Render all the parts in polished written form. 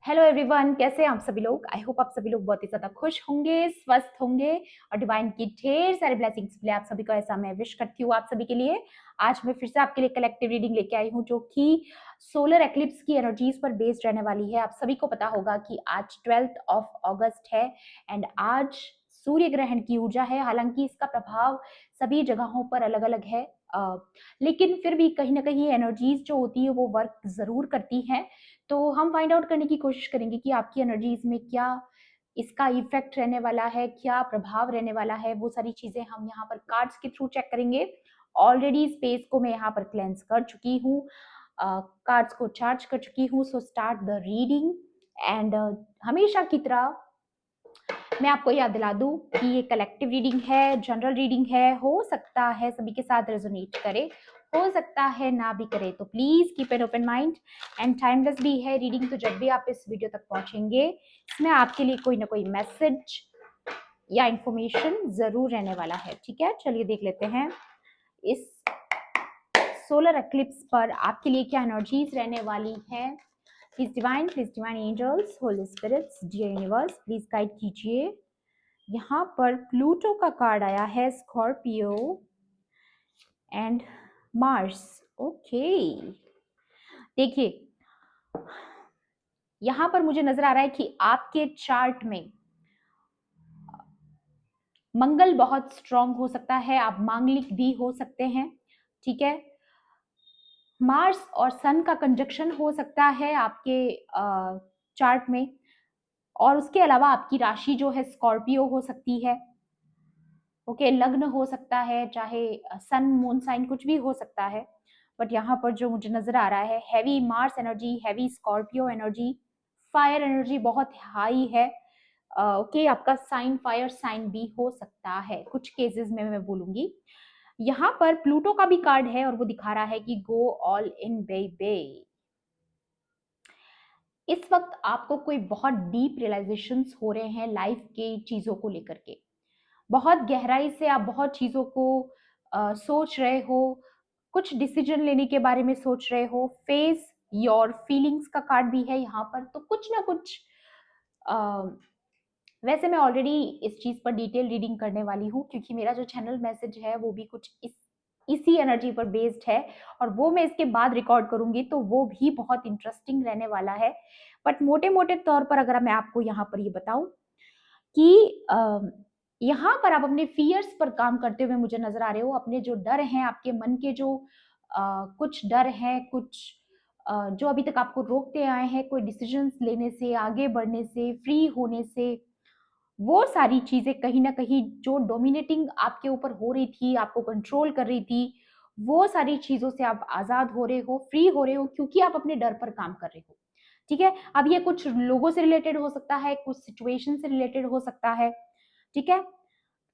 Hello everyone, कैसे हैं आप सभी लोग। आई होप आप सभी लोग बहुत ही ज्यादा खुश होंगे, स्वस्थ होंगे और डिवाइन की ढेर सारे ब्लेसिंग्स मिले आप सभी को, ऐसा मैं विश करती हूँ आप सभी के लिए। आज मैं फिर से आपके लिए कलेक्टिव रीडिंग लेके आई हूँ जो कि सोलर एक्लिप्स की एनर्जीज पर बेस्ड रहने वाली है। आप सभी को पता होगा कि आज 12 अगस्त है एंड आज सूर्य ग्रहण की ऊर्जा है। हालांकि इसका प्रभाव सभी जगहों पर अलग अलग है, लेकिन फिर भी कहीं ना कहीं एनर्जीज जो होती है वो वर्क जरूर करती हैं। तो हम फाइंड आउट करने की कोशिश करेंगे कि आपकी एनर्जीज में क्या इसका इफेक्ट रहने वाला है, क्या प्रभाव रहने वाला है। वो सारी चीजें हम यहाँ पर कार्ड्स के थ्रू चेक करेंगे। ऑलरेडी स्पेस को मैं यहाँ पर क्लेंस कर चुकी हूँ, कार्ड्स को चार्ज कर चुकी हूँ। So start the reading and हमेशा की तरह मैं आपको याद दिला दूं कि ये कलेक्टिव रीडिंग है, जनरल रीडिंग है। हो सकता है सभी के साथ रेजोनेट करे, हो सकता है ना भी करे, तो please keep an open mind and timeless भी है रीडिंग। तो जब भी आप इस वीडियो तक पहुंचेंगे इसमें आपके लिए कोई ना कोई मैसेज या इंफॉर्मेशन जरूर रहने वाला है। ठीक है, चलिए देख लेते हैं इस सोलर एक्लिप्स पर आपके लिए क्या एनर्जीज रहने वाली है। Please divine angels, holy spirits, dear universe, please guide कीजिए। यहाँ पर प्लूटो का कार्ड आया है, स्कॉर्पियो एंड मार्स। ओके, देखिए यहाँ पर मुझे नजर आ रहा है कि आपके चार्ट में मंगल बहुत स्ट्रांग हो सकता है, आप मांगलिक भी हो सकते हैं। ठीक है, मार्स और सन का कंजक्शन हो सकता है आपके चार्ट में, और उसके अलावा आपकी राशि जो है स्कॉर्पियो हो सकती है। ओके, लग्न हो सकता है, चाहे सन मून साइन कुछ भी हो सकता है। बट यहाँ पर जो मुझे नजर आ रहा है, heavy Mars energy, heavy Scorpio energy, fire energy बहुत हाई है। ओके, आपका साइन फायर साइन भी हो सकता है कुछ केसेस में, मैं बोलूंगी। यहाँ पर प्लूटो का भी कार्ड है और वो दिखा रहा है कि गो ऑल इन बेबी। इस वक्त आपको कोई बहुत डीप रियलाइजेशंस हो रहे हैं लाइफ के चीजों को लेकर के। बहुत गहराई से आप बहुत चीजों को सोच रहे हो, कुछ डिसीजन लेने के बारे में सोच रहे हो। फेस योर फीलिंग्स का कार्ड भी है यहाँ पर, तो कुछ ना कुछ वैसे मैं ऑलरेडी इस चीज पर डिटेल रीडिंग करने वाली हूँ, क्योंकि मेरा जो चैनल मैसेज है वो भी कुछ इसी एनर्जी पर बेस्ड है, और वो मैं इसके बाद रिकॉर्ड करूंगी तो वो भी बहुत इंटरेस्टिंग रहने वाला है। बट मोटे मोटे तौर पर अगर मैं आपको यहाँ पर ये बताऊं कि यहाँ पर आप अपने फियर्स पर काम करते हुए मुझे नजर आ रहे हो। अपने जो डर हैं, आपके मन के जो कुछ डर हैं, कुछ जो अभी तक आपको रोकते आए हैं कोई डिसीजंस लेने से, आगे बढ़ने से, फ्री होने से, वो सारी चीजें कहीं ना कहीं जो डोमिनेटिंग आपके ऊपर हो रही थी, आपको कंट्रोल कर रही थी, वो सारी चीजों से आप आजाद हो रहे हो, फ्री हो रहे हो, क्योंकि आप अपने डर पर काम कर रहे हो। ठीक है, अब ये कुछ लोगों से रिलेटेड हो सकता है, कुछ सिचुएशन से रिलेटेड हो सकता है। ठीक है,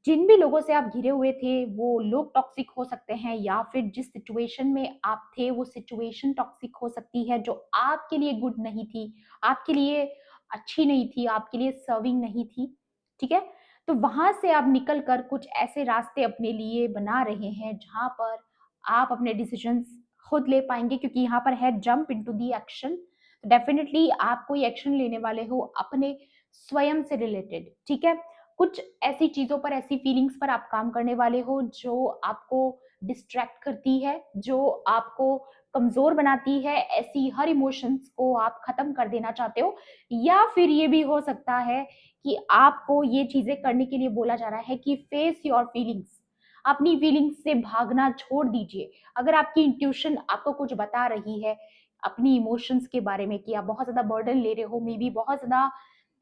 जिन भी लोगों से आप घिरे हुए थे वो लोग टॉक्सिक हो सकते हैं, या फिर जिस सिचुएशन में आप थे वो सिचुएशन टॉक्सिक हो सकती है जो आपके लिए गुड नहीं थी, आपके लिए अच्छी नहीं थी, आपके लिए सर्विंग नहीं थी। ठीक है, तो वहां से आप निकल कर कुछ ऐसे रास्ते अपने लिए बना रहे हैं जहां पर आप अपने डिसीजंस खुद ले पाएंगे, क्योंकि यहाँ पर है jump into the action. Definitely आप कोई एक्शन लेने वाले हो अपने स्वयं से रिलेटेड। ठीक है, कुछ ऐसी चीजों पर, ऐसी फीलिंग्स पर आप काम करने वाले हो जो आपको डिस्ट्रैक्ट करती है, जो आपको कमजोर बनाती है। ऐसी हर इमोशंस को आप खत्म कर देना चाहते हो, या फिर ये भी हो सकता है कि आपको ये चीजें करने के लिए बोला जा रहा है कि फेस योर फीलिंग्स, अपनी फीलिंग्स से भागना छोड़ दीजिए। अगर आपकी इंट्यूशन आपको कुछ बता रही है अपनी इमोशंस के बारे में कि आप बहुत ज्यादा बर्डन ले रहे हो, मे बी बहुत ज्यादा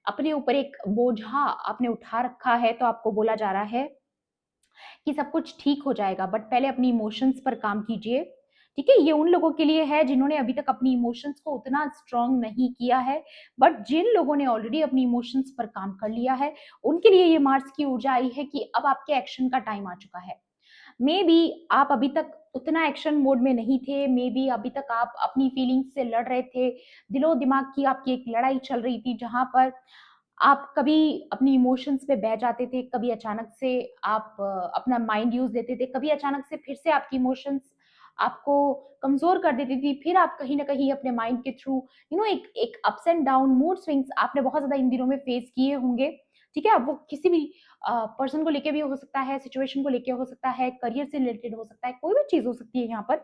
अपने ऊपर एक बोझा आपने उठा रखा है, तो आपको बोला जा रहा है कि सब कुछ ठीक हो जाएगा, बट पहले अपनी इमोशंस पर काम कीजिए। ठीक है, ये उन लोगों के लिए है जिन्होंने अभी तक अपनी इमोशंस को उतना स्ट्रांग नहीं किया है, बट जिन लोगों ने ऑलरेडी अपनी इमोशंस पर काम कर लिया है उनके लिए ये मार्स की ऊर्जा आई है कि अब आपके एक्शन का टाइम आ चुका है। मे बी आप अभी तक उतना एक्शन मोड में नहीं थे, मे बी अभी तक आप अपनी फीलिंग्स से लड़ रहे थे, दिलो दिमाग की आपकी एक लड़ाई चल रही थी, जहां पर आप कभी अपनी इमोशंस पे बह जाते थे, कभी अचानक से आप अपना माइंड यूज देते थे, कभी अचानक से फिर से आपकी इमोशंस आपको कमज़ोर कर देती थी, फिर आप कहीं न कहीं अपने माइंड के थ्रू एक एक ups and down mood swings आपने बहुत ज़्यादा इन दिनों में फेस किए होंगे, ठीक है? अब वो किसी भी पर्सन को लेके भी हो सकता है, सिचुएशन को लेके हो सकता है, करियर से रिलेटेड हो सकता है, कोई भी चीज़ हो सकती है यहाँ पर।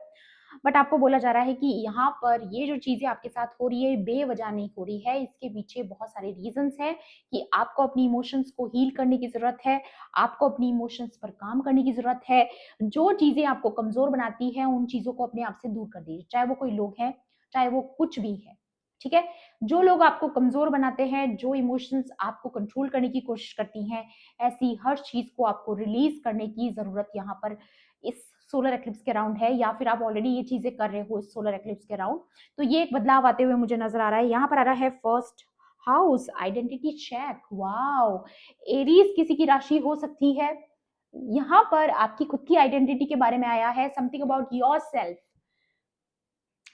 बट आपको बोला जा रहा है कि यहाँ पर ये जो चीज़ें आपके साथ हो रही है, बेवजह नहीं हो रही है, इसके पीछे बहुत सारे रीज़न्स हैं कि आपको अपनी इमोशंस को हील करने की ज़रूरत है, आपको अपनी इमोशंस पर काम करने की ज़रूरत है। जो चीज़ें आपको कमज़ोर बनाती हैं, उन चीज़ों को अपने आप से दूर कर दीजिए, चाहे वो कोई लोग हैं, चाहे वो कुछ भी है, ठीक है? जो लोग आपको कमज़ोर बनाते हैं, जो इमोशंस आपको कंट्रोल करने की कोशिश करती हैं, ऐसी हर चीज़ को आपको रिलीज़ करने की ज़रूरत यहाँ पर इस सोलर एक्लिप्स के अराउंड है, या फिर आप ऑलरेडी ये चीज़ें कर रहे हो इस सोलर एक्लिप्स के अराउंड। तो ये एक बदलाव आते हुए मुझे नज़र आ रहा है। यहाँ पर आ रहा है first house identity check, wow! Aries किसी की राशि हो सकती है। यहाँ पर आपकी खुद की आइडेंटिटी के बारे में आया है, something about yourself.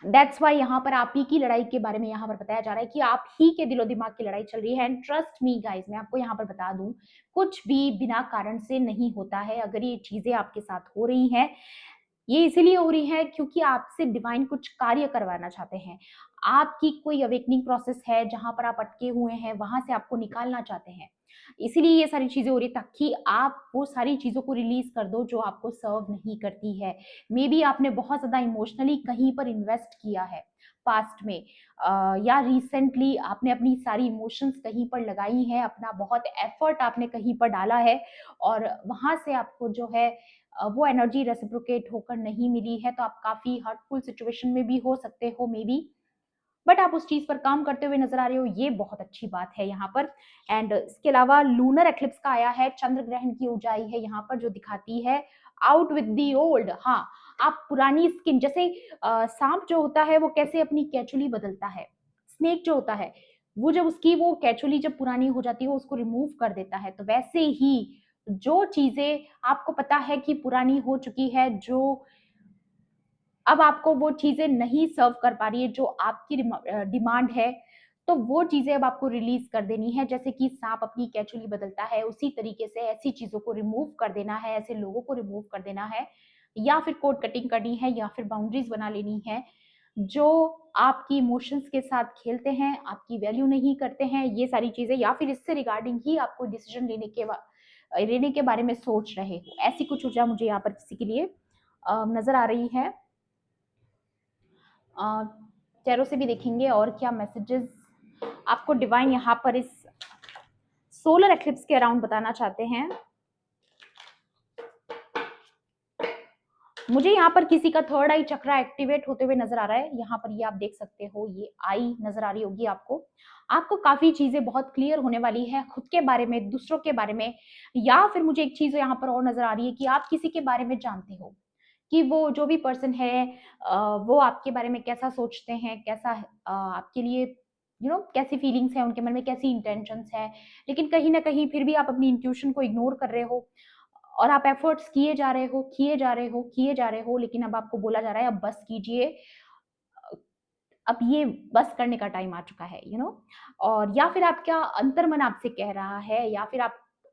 That's why यहाँ पर आप ही की लड़ाई के बारे में यहाँ पर बताया जा रहा है कि आप ही के दिलो दिमाग की लड़ाई चल रही है। एंड ट्रस्ट मी गाइस, मैं आपको यहाँ पर बता दूं, कुछ भी बिना कारण से नहीं होता है। अगर ये चीजें आपके साथ हो रही हैं, ये इसीलिए हो रही है क्योंकि आपसे डिवाइन कुछ कार्य करवाना चाहते हैं। आपकी कोई अवेकनिंग प्रोसेस है जहां पर आप अटके हुए हैं, वहां से आपको निकालना चाहते हैं। इसीलिए ये सारी चीजें हो रही है, ताकि आप वो सारी चीजों को रिलीज कर दो जो आपको सर्व नहीं करती है। मे बी आपने बहुत ज्यादा इमोशनली कहीं पर इन्वेस्ट किया है पास्ट में, या रिसेंटली आपने अपनी सारी इमोशंस कहीं पर लगाई हैं, अपना बहुत एफर्ट आपने कहीं पर डाला है, और वहां से आपको जो है वो एनर्जी रेसिप्रोकेट होकर नहीं मिली है। तो आप काफी हर्टफुल सिचुएशन में भी हो सकते हो मे बी, बट आप उस चीज पर काम करते हुए नजर आ रहे हो, ये बहुत अच्छी बात है यहाँ पर। एंड इसके अलावा लूनर एक्लिप्स का आया है, चंद्र ग्रहण की ऊंचाई है यहाँ पर जो दिखाती है आउट विद दी ओल्ड। हाँ, आप पुरानी स्किन, जैसे सांप जो होता है वो कैसे अपनी कैचुली बदलता है, स्नेक जो होता है वो जब उसकी वो कैचुली जब पुरानी हो जाती है वो उसको रिमूव कर देता है, तो वैसे ही जो चीजें आपको पता है कि पुरानी हो चुकी है, जो अब आपको वो चीजें नहीं सर्व कर पा रही है जो आपकी डिमांड है, तो वो चीजें अब आपको रिलीज कर देनी है। जैसे कि सांप अपनी कैचुली बदलता है, उसी तरीके से ऐसी चीजों को रिमूव कर देना है, ऐसे लोगों को रिमूव कर देना है, या फिर कोड कटिंग करनी है, या फिर बाउंड्रीज बना लेनी है जो आपकी इमोशंस के साथ खेलते हैं, आपकी वैल्यू नहीं करते हैं, ये सारी चीजें, या फिर इससे रिगार्डिंग ही आपको डिसीजन लेने के बारे में सोच रहे हो। ऐसी कुछ ऊर्जा मुझे यहाँ पर किसी के लिए नजर आ रही है। चेहरों से भी देखेंगे और क्या मैसेजेस आपको डिवाइन यहाँ पर इस सोलर एक्लिप्स के अराउंड बताना चाहते हैं। मुझे यहाँ पर किसी का थर्ड आई चक्रा एक्टिवेट होते हुए नजर आ रहा है। यहाँ पर ये आप देख सकते हो, ये आई नजर आ रही होगी आपको। आपको काफी चीजें बहुत क्लियर होने वाली है खुद के बारे में, दूसरों के बारे में, या फिर मुझे एक चीज यहाँ पर और नजर आ रही है कि आप किसी के बारे में जानते हो कि वो जो भी पर्सन है वो आपके बारे में कैसा सोचते हैं, कैसा आपके लिए कैसी फीलिंग्स है उनके मन में, कैसी इंटेंशंस है। लेकिन कहीं ना कहीं फिर भी आप अपनी इंट्यूशन को इग्नोर कर रहे हो, और आप एफर्ट्स किए जा रहे हो, किए जा रहे हो, किए जा रहे हो, लेकिन अब आपको बोला जा रहा है अब बस कीजिए, अब ये बस करने का टाइम आ चुका है, और या फिर आपका अंतर्मन आपसे कह रहा है, या फिर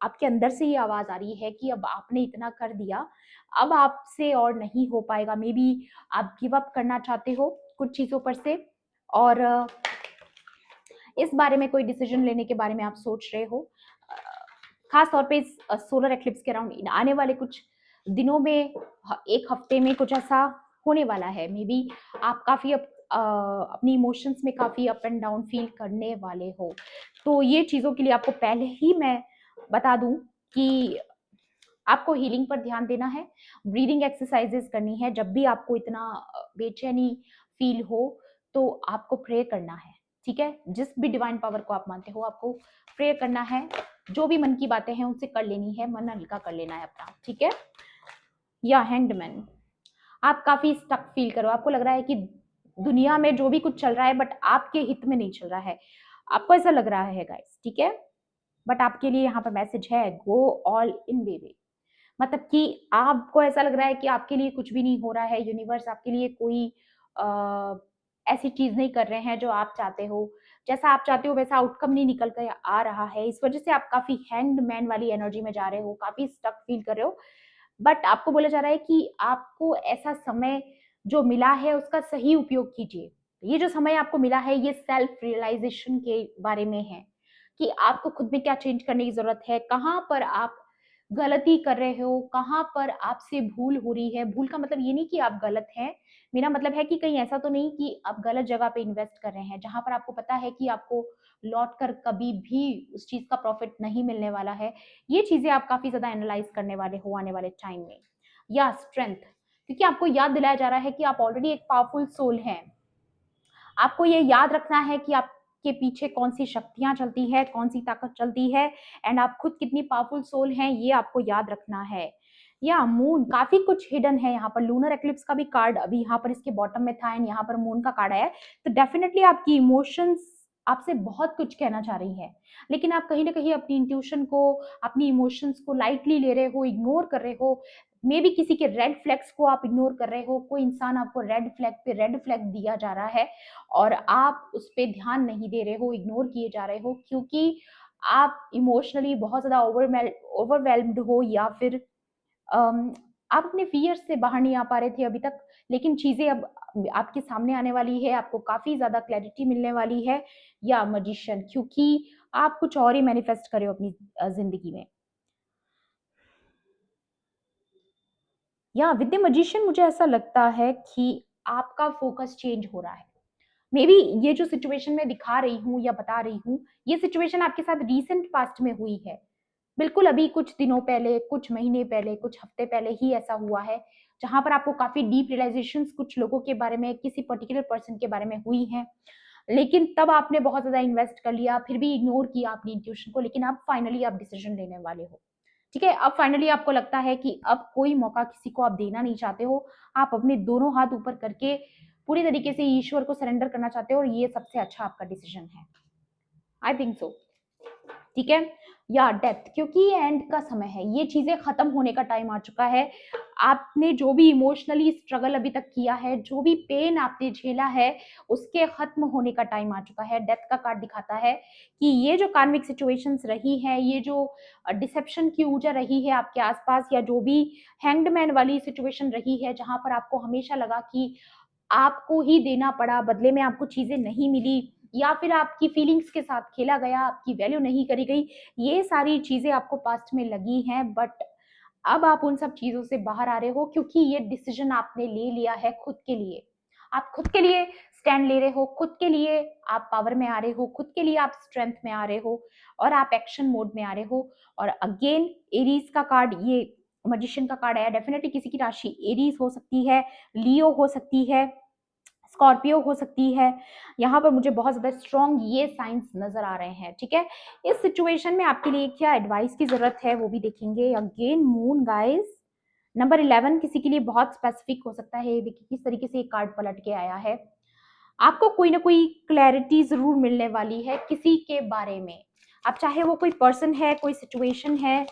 आपके अंदर से ये आवाज आ रही है कि अब आपने इतना कर दिया, अब आपसे और नहीं हो पाएगा। मे बी आप गिव अप करना चाहते हो कुछ चीजों पर से, और इस बारे में कोई डिसीजन लेने के बारे में आप सोच रहे हो। खास तौर पे इस सोलर एक्लिप्स के अराउंड आने वाले कुछ दिनों में, एक हफ्ते में कुछ ऐसा होने वाला है। मे बी आप काफी अपनी इमोशंस में काफी अप एंड डाउन फील करने वाले हो। तो ये चीजों के लिए आपको पहले ही मैं बता दूं कि आपको हीलिंग पर ध्यान देना है, ब्रीदिंग एक्सरसाइजेस करनी है। जब भी आपको इतना बेचैनी फील हो तो आपको प्रे करना है, ठीक है? जिस भी डिवाइन पावर को आप मानते हो आपको प्रे करना है, जो भी मन की बातें हैं उनसे कर लेनी है, मन हल्का कर लेना है अपना, ठीक है? या हैंगमैन, आप काफी स्टक फील करो, आपको लग रहा है कि दुनिया में जो भी कुछ चल रहा है बट आपके हित में नहीं चल रहा है, आपको ऐसा लग रहा है गाइस, ठीक है? बट आपके लिए यहाँ पर मैसेज है, गो ऑल इन बेबी। मतलब कि आपको ऐसा लग रहा है कि आपके लिए कुछ भी नहीं हो रहा है, यूनिवर्स आपके लिए कोई ऐसी चीज नहीं कर रहे हैं जो आप चाहते हो, जैसा आप चाहते हो वैसा आउटकम नहीं निकल कर आ रहा है। इस वजह से आप काफी हैंग्ड मैन वाली एनर्जी में जा रहे हो, काफी स्टक फील कर रहे हो। बट आपको बोला जा रहा है कि आपको ऐसा समय जो मिला है उसका सही उपयोग कीजिए। ये जो समय आपको मिला है ये सेल्फ रियलाइजेशन के बारे में है कि आपको खुद में क्या चेंज करने की जरूरत है, कहाँ पर आप गलती कर रहे हो, कहाँ पर आपसे भूल हो रही है। भूल का मतलब ये नहीं कि आप गलत हैं, मेरा मतलब है कि कहीं ऐसा तो नहीं कि आप गलत जगह पे इन्वेस्ट कर रहे हैं जहां पर आपको पता है कि आपको लौट कर कभी भी उस चीज का प्रॉफिट नहीं मिलने वाला है। ये चीजें आप काफी ज्यादा एनालाइज करने वाले हो आने वाले टाइम में। या स्ट्रेंथ, क्योंकि आपको याद दिलाया जा रहा है कि आप ऑलरेडी एक पावरफुल सोल हैं। आपको ये याद रखना है कि आपके पीछे कौन सी शक्तियां चलती है, कौन सी ताकत चलती है, एंड आप खुद कितनी पावरफुल सोल हैं, ये आपको याद रखना है। या मून, काफी कुछ हिडन है यहाँ पर। लूनर एक्लिप्स का भी कार्ड अभी यहाँ पर इसके बॉटम में था एंड यहाँ पर मून का कार्ड आया है। तो डेफिनेटली आपकी इमोशंस आपसे बहुत कुछ कहना चाह रही है, लेकिन आप कहीं ना कहीं अपनी इंट्यूशन को, अपनी इमोशंस को लाइटली ले रहे हो, इग्नोर कर रहे हो। मे बी किसी के रेड फ्लैग्स को आप इग्नोर कर रहे हो। कोई इंसान आपको रेड फ्लैग पे रेड फ्लैग दिया जा रहा है और आप उस पर ध्यान नहीं दे रहे हो, इग्नोर किए जा रहे हो, क्योंकि आप इमोशनली बहुत ज्यादा ओवरवेल्म्ड हो, या फिर आप अपने फियर से बाहर नहीं आ पा रहे थे अभी तक। लेकिन चीजें अब आपके सामने आने वाली है, आपको काफी ज्यादा क्लैरिटी मिलने वाली है। या मजिशियन, क्योंकि आप कुछ और ही मैनिफेस्ट कर रहे हो अपनी जिंदगी में। या विद द मजिशियन मुझे ऐसा लगता है कि आपका फोकस चेंज हो रहा है। मे बी ये जो सिचुएशन मैं दिखा रही हूँ या बता रही हूँ, ये सिचुएशन आपके साथ रीसेंट पास्ट में हुई है। बिल्कुल अभी कुछ दिनों पहले, कुछ महीने पहले, कुछ हफ्ते पहले ही ऐसा हुआ है, जहां पर आपको काफी डीप रियलाइजेशंस कुछ लोगों के बारे में, किसी पर्टिकुलर पर्सन के बारे में हुई हैं। लेकिन तब आपने बहुत ज्यादा इन्वेस्ट कर लिया, फिर भी इग्नोर किया अपनी इंट्यूशन को, लेकिन अब फाइनली आप डिसीजन लेने वाले हो। ठीक है, अब फाइनली आपको लगता है कि अब कोई मौका किसी को आप देना नहीं चाहते हो। आप अपने दोनों हाथ ऊपर करके पूरी तरीके से ईश्वर को सरेंडर करना चाहते हो, और ये सबसे अच्छा आपका डिसीजन है। I think so. ठीक है। या डेथ, क्योंकि ये एंड का समय है, ये चीजें खत्म होने का टाइम आ चुका है। आपने जो भी इमोशनली स्ट्रगल अभी तक किया है, जो भी पेन आपने झेला है, उसके खत्म होने का टाइम आ चुका है। डेथ का कार्ड दिखाता है कि ये जो कार्मिक सिचुएशंस रही है, ये जो डिसेप्शन की ऊर्जा रही है आपके आसपास, या जो भी हैंगड वाली सिचुएशन रही है जहां पर आपको हमेशा लगा कि आपको ही देना पड़ा, बदले में आपको चीजें नहीं मिली, या फिर आपकी फीलिंग्स के साथ खेला गया, आपकी वैल्यू नहीं करी गई, ये सारी चीजें आपको पास्ट में लगी हैं। बट अब आप उन सब चीजों से बाहर आ रहे हो, क्योंकि ये डिसीजन आपने ले लिया है खुद के लिए। आप खुद के लिए स्टैंड ले रहे हो, खुद के लिए आप पावर में आ रहे हो, खुद के लिए आप स्ट्रेंथ में आ रहे हो, और आप एक्शन मोड में आ रहे हो। और अगेन एरीज का कार्ड, ये मजिशियन का कार्ड आया। डेफिनेटली किसी की राशि एरीज हो सकती है, लियो हो सकती है, स्कॉर्पियो हो सकती है। यहाँ पर मुझे बहुत ज्यादा स्ट्रॉन्ग ये साइंस नजर आ रहे हैं। ठीक है, इस सिचुएशन में आपके लिए क्या एडवाइस की जरूरत है वो भी देखेंगे। अगेन मून गाइस, नंबर 11 किसी के लिए बहुत स्पेसिफिक हो सकता है। देखिए किस तरीके से एक कार्ड पलट के आया है। आपको कोई ना कोई क्लैरिटी जरूर मिलने वाली है किसी के बारे में। अब चाहे वो कोई पर्सन है, कोई सिचुएशन है,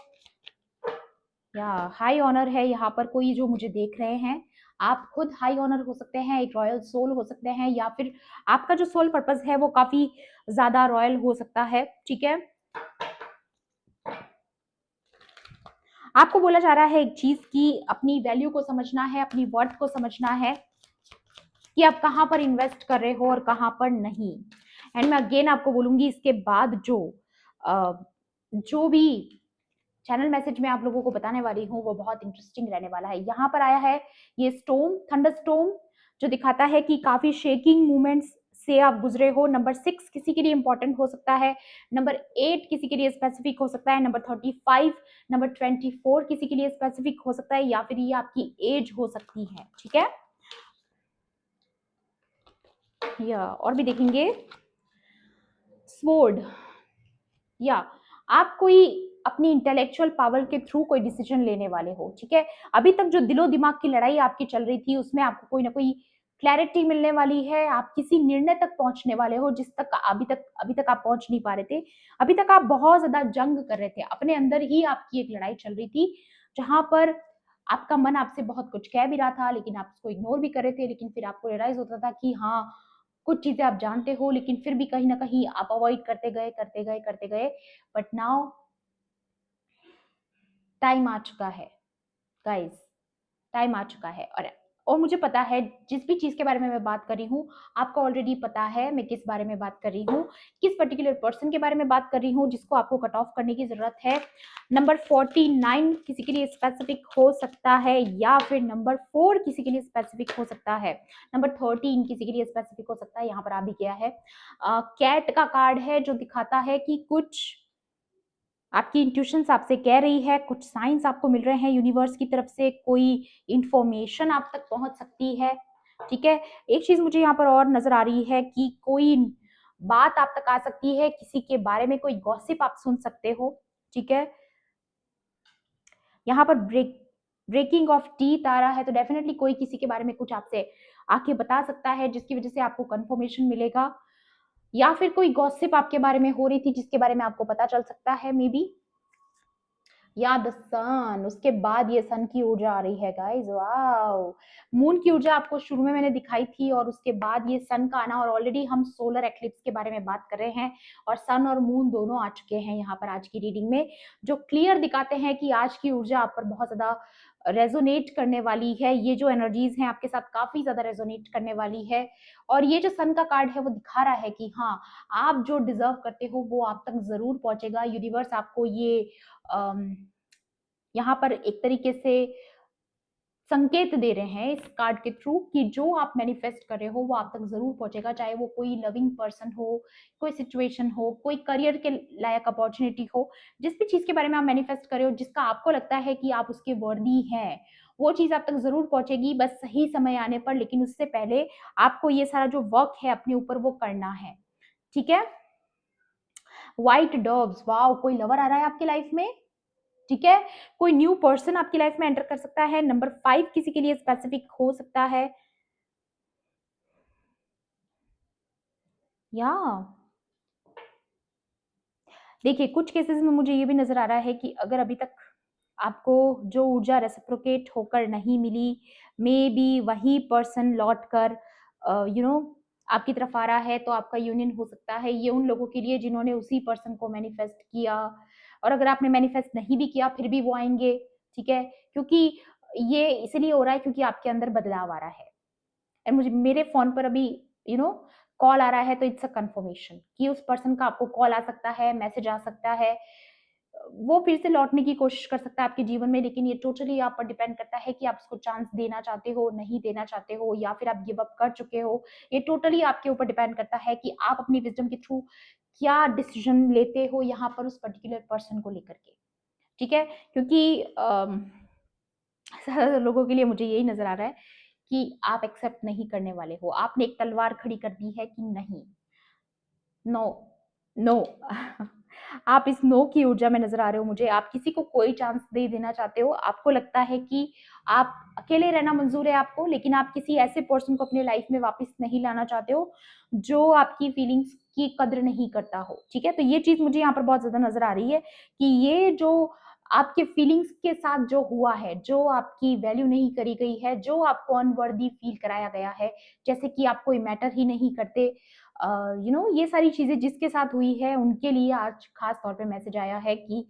या हाई ऑनर है यहाँ पर कोई जो मुझे देख रहे हैं। आप खुद हाई ऑनर हो सकते हैं, एक रॉयल सोल हो सकते हैं, या फिर आपका जो सोल पर्पस है वो काफी ज्यादा रॉयल हो सकता है। ठीक है, आपको बोला जा रहा है एक चीज की अपनी वैल्यू को समझना है, अपनी वर्थ को समझना है कि आप कहाँ पर इन्वेस्ट कर रहे हो और कहाँ पर नहीं। एंड मैं अगेन आपको बोलूंगी इसके बाद जो भी चैनल मैसेज में आप लोगों को बताने वाली हूँ वो बहुत इंटरेस्टिंग रहने वाला है। यहाँ पर आया है ये स्टोम, थंडर स्टोम, जो दिखाता है कि काफी शेकिंग मूवमेंट्स से आप गुजरे हो। नंबर 6 किसी के लिए इंपॉर्टेंट हो सकता है, नंबर 8 किसी के लिए स्पेसिफिक हो सकता है, नंबर 35, नंबर 24 किसी के लिए स्पेसिफिक हो सकता है, या फिर ये आपकी एज हो सकती है। ठीक है, या और भी देखेंगे स्वॉर्ड। या आप कोई अपनी इंटेलेक्चुअल पावर के थ्रू कोई डिसीजन लेने वाले हो। ठीक है, अभी तक जो दिलो दिमाग की लड़ाई आपकी चल रही थी उसमें आपको कोई ना कोई क्लैरिटी मिलने वाली है। आप किसी निर्णय तक पहुंचने वाले हो जिस तक अभी तक आप पहुंच नहीं पा रहे थे। अभी तक आप बहुत ज्यादा जंग कर रहे थे, अपने अंदर ही आपकी एक लड़ाई चल रही थी, जहां पर आपका मन आपसे बहुत कुछ कह भी रहा था, लेकिन आप उसको इग्नोर भी कर रहे थे। लेकिन फिर आपको रियलाइज होता था कि हाँ, कुछ चीजें आप जानते हो, लेकिन फिर भी कहीं ना कहीं आप अवॉइड करते गए, करते गए, करते गए। बट नाउ टाइम आ चुका है गाइस, टाइम आ चुका है। और और मुझे पता है जिस भी चीज़ के बारे में मैं बात कर रही हूँ, आपको ऑलरेडी पता है मैं किस बारे में बात कर रही हूँ, किस पर्टिकुलर पर्सन के बारे में बात कर रही हूँ जिसको आपको कट ऑफ करने की ज़रूरत है। नंबर 49 किसी के लिए स्पेसिफिक हो सकता है, या फिर नंबर 4 किसी के लिए स्पेसिफिक हो सकता है, नंबर 13 किसी के लिए स्पेसिफिक हो सकता है। यहाँ पर आ भी गया है। कैट का कार्ड है जो दिखाता है कि कुछ आपकी इंट्यूशंस आपसे कह रही है, कुछ साइंस आपको मिल रहे हैं यूनिवर्स की तरफ से, कोई इंफॉर्मेशन आप तक पहुंच सकती है। ठीक है, एक चीज मुझे यहाँ पर और नजर आ रही है कि कोई बात आप तक आ सकती है, किसी के बारे में कोई गॉसिप आप सुन सकते हो। ठीक है, यहाँ पर ब्रेकिंग ऑफ टीथ आ रहा है, तो डेफिनेटली कोई किसी के बारे में कुछ आपसे आके बता सकता है जिसकी वजह से आपको कंफर्मेशन मिलेगा, या फिर कोई गॉसिप आपके बारे में हो रही थी जिसके बारे में आपको पता चल सकता है मे बी। या द सन, उसके बाद ये सन की ऊर्जा आ रही है गाइस, वाओ। मून की ऊर्जा आपको शुरू में मैंने दिखाई थी और उसके बाद ये सन का आना, और ऑलरेडी हम सोलर एक्लिप्स के बारे में बात कर रहे हैं और सन और मून दोनों आ चुके हैं यहाँ पर आज की रीडिंग में, जो क्लियर दिखाते हैं कि आज की ऊर्जा आप पर बहुत ज्यादा रेजोनेट करने वाली है। ये जो एनर्जीज हैं आपके साथ काफी ज्यादा रेजोनेट करने वाली है, और ये जो सन का कार्ड है वो दिखा रहा है कि हाँ, आप जो डिजर्व करते हो वो आप तक जरूर पहुंचेगा। यूनिवर्स आपको ये यहाँ पर एक तरीके से संकेत दे रहे हैं इस कार्ड के थ्रू कि जो आप मैनिफेस्ट कर रहे हो वो आप तक जरूर पहुंचेगा, चाहे वो कोई लविंग पर्सन हो, कोई सिचुएशन हो, कोई करियर के लायक अपॉर्चुनिटी हो। जिस भी चीज के बारे में आप मैनिफेस्ट कर रहे हो, जिसका आपको लगता है कि आप उसके वर्दी हैं, वो चीज आप तक जरूर पहुंचेगी, बस सही समय आने पर। लेकिन उससे पहले आपको ये सारा जो वर्क है अपने ऊपर वो करना है। ठीक है, व्हाइट डॉग्स, वाओ, कोई लवर आ रहा है आपकी लाइफ में। ठीक है, कोई न्यू पर्सन आपकी लाइफ में एंटर कर सकता है। नंबर 5 किसी के लिए स्पेसिफिक हो सकता है। या देखिए, कुछ केसेस में मुझे ये भी नजर आ रहा है कि अगर अभी तक आपको जो ऊर्जा रेसिप्रोकेट होकर नहीं मिली, मे बी वही पर्सन लौट कर आपकी तरफ आ रहा है, तो आपका यूनियन हो सकता है। ये उन लोगों के लिए जिन्होंने उसी पर्सन को मैनिफेस्ट किया, और अगर आपने मैनिफेस्ट नहीं भी किया फिर भी वो आएंगे। ठीक है, क्योंकि ये इसलिए हो रहा है क्योंकि आपके अंदर बदलाव आ रहा है। एंड मुझे मेरे फोन पर अभी यू नो कॉल आ रहा है, तो इट्स अ कंफर्मेशन कि उस पर्सन का आपको कॉल आ सकता है, मैसेज आ सकता है, वो फिर से लौटने की कोशिश कर सकता है आपके जीवन में। लेकिन ये टोटली आप पर डिपेंड करता है कि आप उसको चांस देना चाहते हो, नहीं देना चाहते हो, या फिर आप गिव अप कर चुके हो। ये टोटली आपके ऊपर डिपेंड करता है कि आप अपनी विजडम के थ्रू क्या डिसीजन लेते हो यहाँ पर उस पर्टिकुलर पर्सन को लेकर के। ठीक है, क्योंकि ज्यादातर लोगों के लिए मुझे यही नजर आ रहा है कि आप एक्सेप्ट नहीं करने वाले हो। आपने एक तलवार खड़ी कर दी है कि नहीं, नो, नो। आप इस नो की ऊर्जा में नजर आ रहे हो मुझे। आप किसी को कोई चांस दे देना चाहते हो, आपको लगता है कि आप अकेले रहना मंजूर है आपको, लेकिन आप किसी ऐसे पर्सन को अपने लाइफ में वापस नहीं लाना चाहते हो जो आपकी फीलिंग्स की कद्र नहीं करता हो। ठीक है, तो ये चीज मुझे यहाँ पर बहुत ज्यादा नजर आ रही है कि ये जो आपके फीलिंग्स के साथ जो हुआ है, जो आपकी वैल्यू नहीं करी गई है, जो आपको अनवर्दी फील कराया गया है, जैसे कि आप कोई मैटर ही नहीं करते, ये सारी चीजें जिसके साथ हुई है उनके लिए आज खास तौर पे मैसेज आया है कि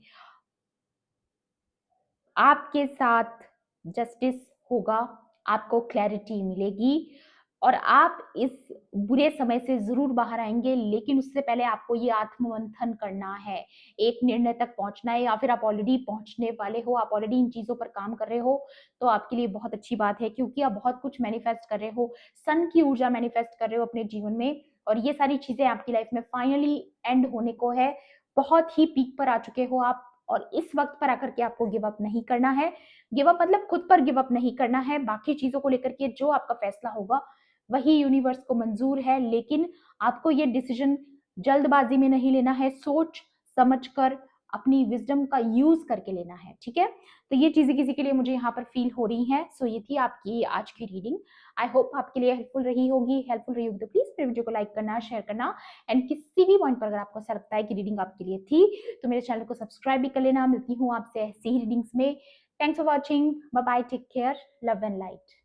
आपके साथ जस्टिस होगा, आपको क्लैरिटी मिलेगी, और आप इस बुरे समय से जरूर बाहर आएंगे। लेकिन उससे पहले आपको ये आत्ममंथन करना है, एक निर्णय तक पहुंचना है, या फिर आप ऑलरेडी पहुंचने वाले हो, आप ऑलरेडी इन चीजों पर काम कर रहे हो, तो आपके लिए बहुत अच्छी बात है, क्योंकि आप बहुत कुछ मैनिफेस्ट कर रहे हो, सन की ऊर्जा मैनिफेस्ट कर रहे हो अपने जीवन में, और ये सारी चीजें आपकी लाइफ में फाइनली एंड होने को है। बहुत ही पीक पर आ चुके हो आप, और इस वक्त पर आकर के आपको गिव अप नहीं करना है। गिव अप मतलब खुद पर गिव अप नहीं करना है, बाकी चीजों को लेकर के जो आपका फैसला होगा वही यूनिवर्स को मंजूर है। लेकिन आपको ये डिसीजन जल्दबाजी में नहीं लेना है, सोच समझ कर अपनी विजडम का यूज करके लेना है। ठीक है, तो ये चीजें किसी के लिए मुझे यहाँ पर फील हो रही हैं। सो ये थी आपकी आज की रीडिंग। आई होप आपके लिए हेल्पफुल रही होगी। हेल्पफुल रही होगी तो प्लीज मेरे वीडियो को लाइक करना, शेयर करना, एंड किसी भी पॉइंट पर अगर आपको ऐसा लगता है कि रीडिंग आपके लिए थी तो मेरे चैनल को सब्सक्राइब भी कर लेना। मिलती हूँ आपसे ऐसी ही रीडिंग्स में। Thanks for watching, bye bye, take care, love and light.